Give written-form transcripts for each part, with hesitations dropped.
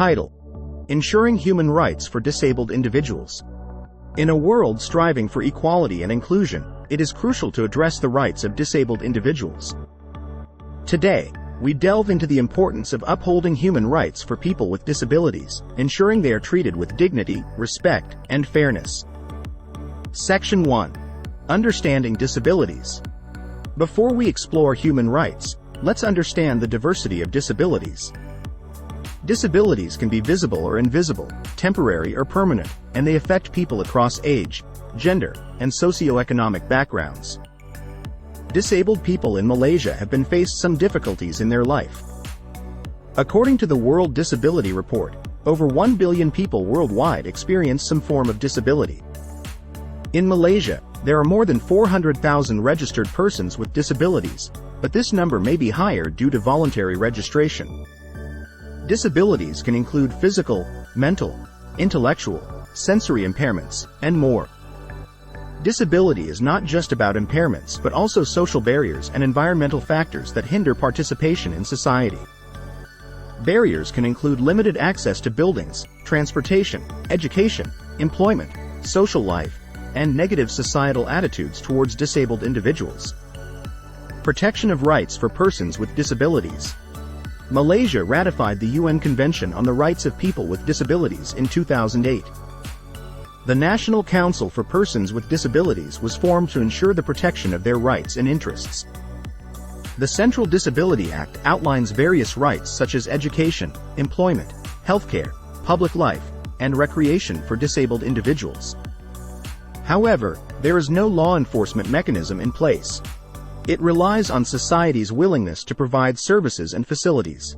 Title: Ensuring Human Rights for Disabled Individuals. In a world striving for equality and inclusion, it is crucial to address the rights of disabled individuals. Today, we delve into the importance of upholding human rights for people with disabilities, ensuring they are treated with dignity, respect, and fairness. Section 1. Understanding disabilities. Before we explore human rights, let's understand the diversity of disabilities. Disabilities can be visible or invisible, temporary or permanent, and they affect people across age, gender, and socioeconomic backgrounds. Disabled people in Malaysia have been faced some difficulties in their life. According to the World Disability Report, over 1 billion people worldwide experience some form of disability. In Malaysia, there are more than 400,000 registered persons with disabilities, but this number may be higher due to voluntary registration. Disabilities can include physical, mental, intellectual, sensory impairments, and more. Disability is not just about impairments but also social barriers and environmental factors that hinder participation in society. Barriers can include limited access to buildings, transportation, education, employment, social life, and negative societal attitudes towards disabled individuals. Protection of rights for persons with disabilities. Malaysia ratified the UN Convention on the Rights of People with Disabilities in 2008. The National Council for Persons with Disabilities was formed to ensure the protection of their rights and interests. The Central Disability Act outlines various rights such as education, employment, healthcare, public life, and recreation for disabled individuals. However, there is no law enforcement mechanism in place. It relies on society's willingness to provide services and facilities.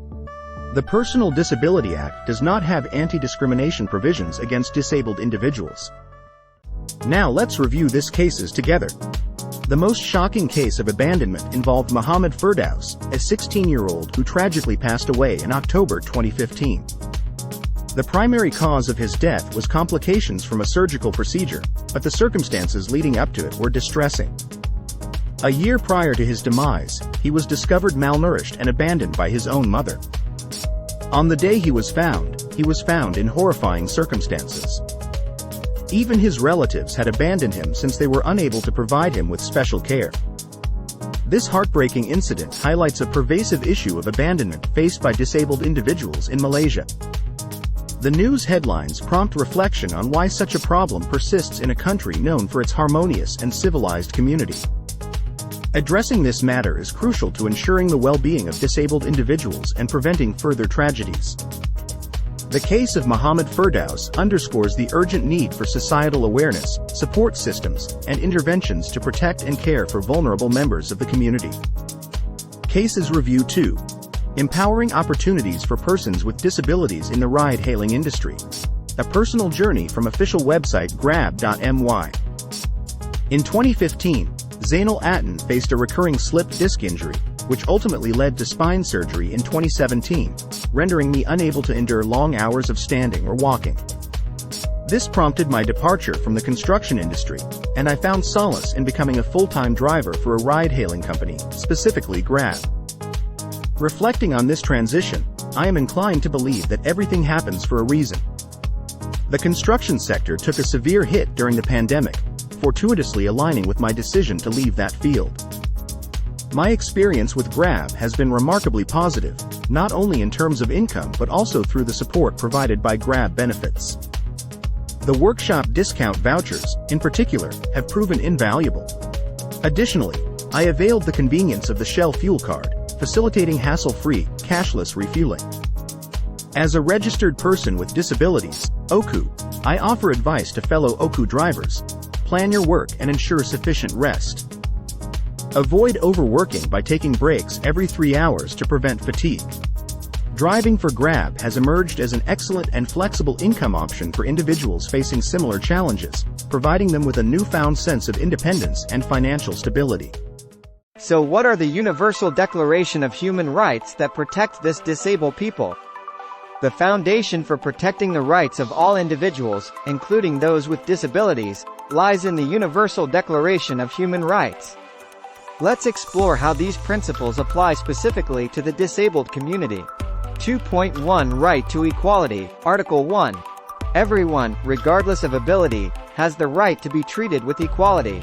The Personal Disability Act does not have anti-discrimination provisions against disabled individuals. Now let's review these cases together. The most shocking case of abandonment involved Muhammad Firdaus, a 16-year-old who tragically passed away in October 2015. The primary cause of his death was complications from a surgical procedure, but the circumstances leading up to it were distressing. A year prior to his demise, he was discovered malnourished and abandoned by his own mother. On the day he was found in horrifying circumstances. Even his relatives had abandoned him since they were unable to provide him with special care. This heartbreaking incident highlights a pervasive issue of abandonment faced by disabled individuals in Malaysia. The news headlines prompt reflection on why such a problem persists in a country known for its harmonious and civilized community. Addressing this matter is crucial to ensuring the well-being of disabled individuals and preventing further tragedies. The case of Muhammad Firdaus underscores the urgent need for societal awareness, support systems, and interventions to protect and care for vulnerable members of the community. Cases Review 2. Empowering Opportunities for Persons with Disabilities in the Ride-Hailing Industry. A personal journey from official website grab.my. In 2015, Zainal Atten faced a recurring slip disc injury, which ultimately led to spine surgery in 2017, rendering me unable to endure long hours of standing or walking. This prompted my departure from the construction industry, and I found solace in becoming a full-time driver for a ride-hailing company, specifically Grab. Reflecting on this transition, I am inclined to believe that everything happens for a reason. The construction sector took a severe hit during the pandemic, fortuitously aligning with my decision to leave that field. My experience with Grab has been remarkably positive, not only in terms of income but also through the support provided by Grab benefits. The workshop discount vouchers, in particular, have proven invaluable. Additionally, I availed the convenience of the Shell fuel card, facilitating hassle-free, cashless refueling. As a registered person with disabilities, OKU, I offer advice to fellow OKU drivers. Plan your work and ensure sufficient rest. Avoid overworking by taking breaks every 3 hours to prevent fatigue. Driving for Grab has emerged as an excellent and flexible income option for individuals facing similar challenges, providing them with a newfound sense of independence and financial stability. So what are the Universal Declaration of Human Rights that protect this disabled people? The foundation for protecting the rights of all individuals, including those with disabilities, lies in the Universal Declaration of Human Rights. Let's explore how these principles apply specifically to the disabled community. 2.1 Right to equality, Article 1. Everyone, regardless of ability, has the right to be treated with equality.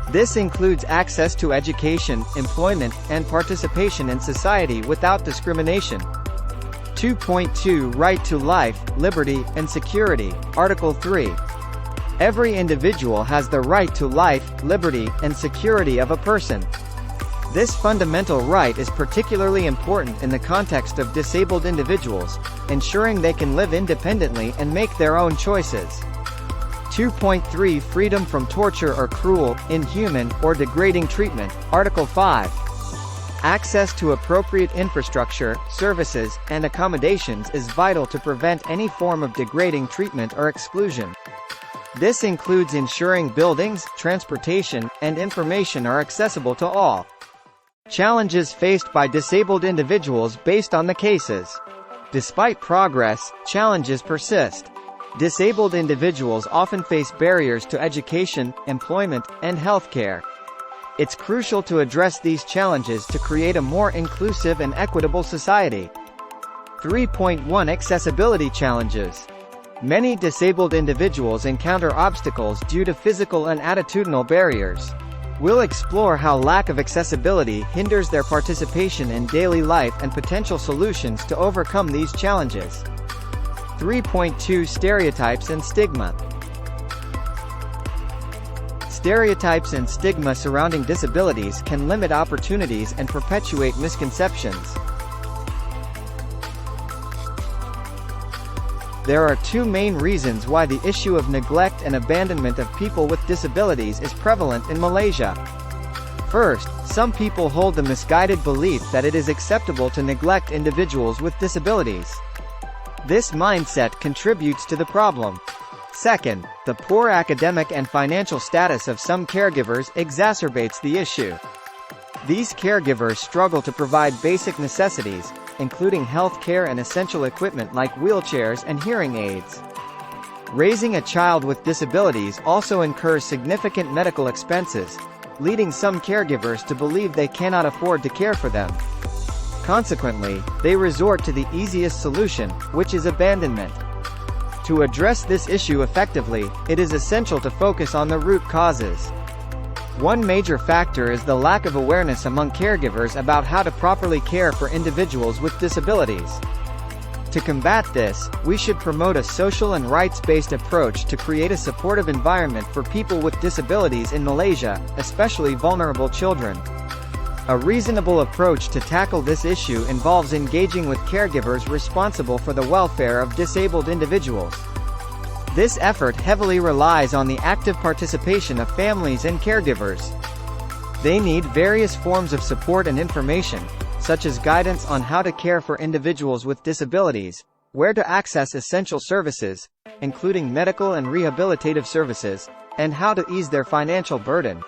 This includes access to education, employment, and participation in society without discrimination. 2.2 Right to life, liberty, and security, Article 3. Every individual has the right to life, liberty, and security of a person. This fundamental right is particularly important in the context of disabled individuals, ensuring they can live independently and make their own choices. 2.3 Freedom from torture or cruel, inhuman, or degrading treatment, Article 5. Access to appropriate infrastructure, services, and accommodations is vital to prevent any form of degrading treatment or exclusion. This includes ensuring buildings, transportation, and information are accessible to all. Challenges faced by disabled individuals based on the cases. Despite progress, challenges persist. Disabled individuals often face barriers to education, employment, and healthcare. It's crucial to address these challenges to create a more inclusive and equitable society. 3.1 Accessibility challenges. Many disabled individuals encounter obstacles due to physical and attitudinal barriers. We'll explore how lack of accessibility hinders their participation in daily life and potential solutions to overcome these challenges. 3.2 Stereotypes and stigma. Stereotypes and stigma surrounding disabilities can limit opportunities and perpetuate misconceptions. There are two main reasons why the issue of neglect and abandonment of people with disabilities is prevalent in Malaysia. First, some people hold the misguided belief that it is acceptable to neglect individuals with disabilities. This mindset contributes to the problem. Second, the poor academic and financial status of some caregivers exacerbates the issue. These caregivers struggle to provide basic necessities, including health care and essential equipment like wheelchairs and hearing aids. Raising a child with disabilities also incurs significant medical expenses, leading some caregivers to believe they cannot afford to care for them. Consequently, they resort to the easiest solution, which is abandonment. To address this issue effectively, it is essential to focus on the root causes. One major factor is the lack of awareness among caregivers about how to properly care for individuals with disabilities. To combat this, we should promote a social and rights-based approach to create a supportive environment for people with disabilities in Malaysia, especially vulnerable children. A reasonable approach to tackle this issue involves engaging with caregivers responsible for the welfare of disabled individuals. This effort heavily relies on the active participation of families and caregivers. They need various forms of support and information, such as guidance on how to care for individuals with disabilities, where to access essential services, including medical and rehabilitative services, and how to ease their financial burden.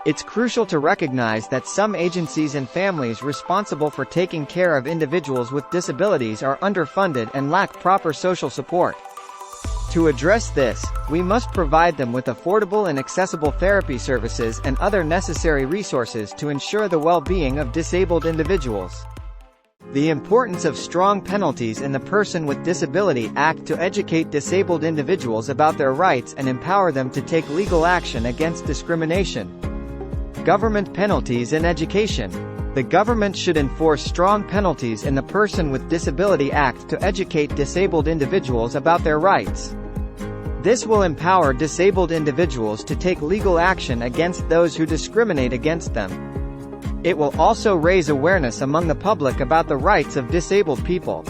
It's crucial to recognize that some agencies and families responsible for taking care of individuals with disabilities are underfunded and lack proper social support. To address this, we must provide them with affordable and accessible therapy services and other necessary resources to ensure the well-being of disabled individuals. The importance of strong penalties in the Person with Disability Act to educate disabled individuals about their rights and empower them to take legal action against discrimination. Government penalties in education. The government should enforce strong penalties in the Person with Disability Act to educate disabled individuals about their rights. This will empower disabled individuals to take legal action against those who discriminate against them. It will also raise awareness among the public about the rights of disabled people.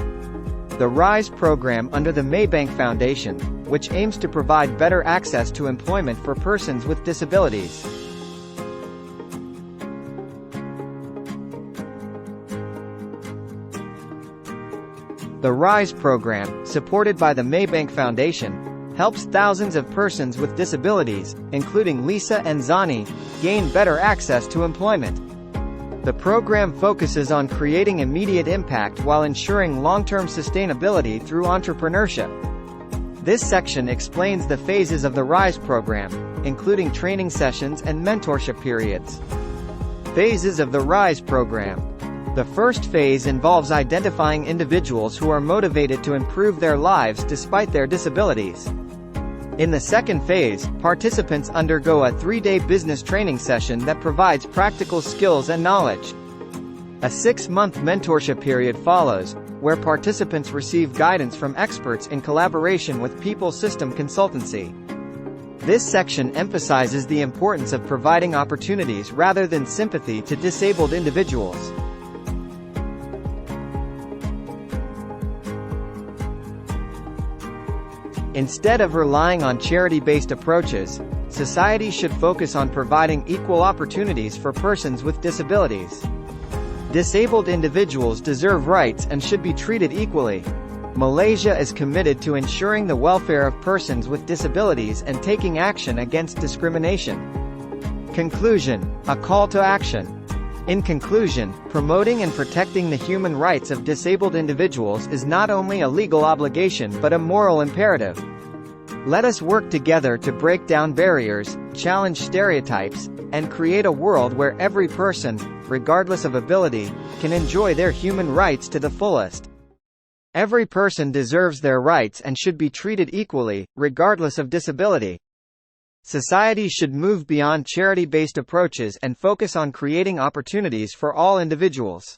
The RISE program under the Maybank Foundation, which aims to provide better access to employment for persons with disabilities. The RISE program, supported by the Maybank Foundation, helps thousands of persons with disabilities, including Lisa and Zani, gain better access to employment. The program focuses on creating immediate impact while ensuring long-term sustainability through entrepreneurship. This section explains the phases of the RISE program, including training sessions and mentorship periods. Phases of the RISE program. The first phase involves identifying individuals who are motivated to improve their lives despite their disabilities. In the second phase, participants undergo a 3-day business training session that provides practical skills and knowledge. A 6-month mentorship period follows, where participants receive guidance from experts in collaboration with People System Consultancy. This section emphasizes the importance of providing opportunities rather than sympathy to disabled individuals. Instead of relying on charity-based approaches, society should focus on providing equal opportunities for persons with disabilities. Disabled individuals deserve rights and should be treated equally. Malaysia is committed to ensuring the welfare of persons with disabilities and taking action against discrimination. Conclusion: a call to action. In conclusion, promoting and protecting the human rights of disabled individuals is not only a legal obligation but a moral imperative. Let us work together to break down barriers, challenge stereotypes, and create a world where every person, regardless of ability, can enjoy their human rights to the fullest. Every person deserves their rights and should be treated equally, regardless of disability. Society should move beyond charity-based approaches and focus on creating opportunities for all individuals.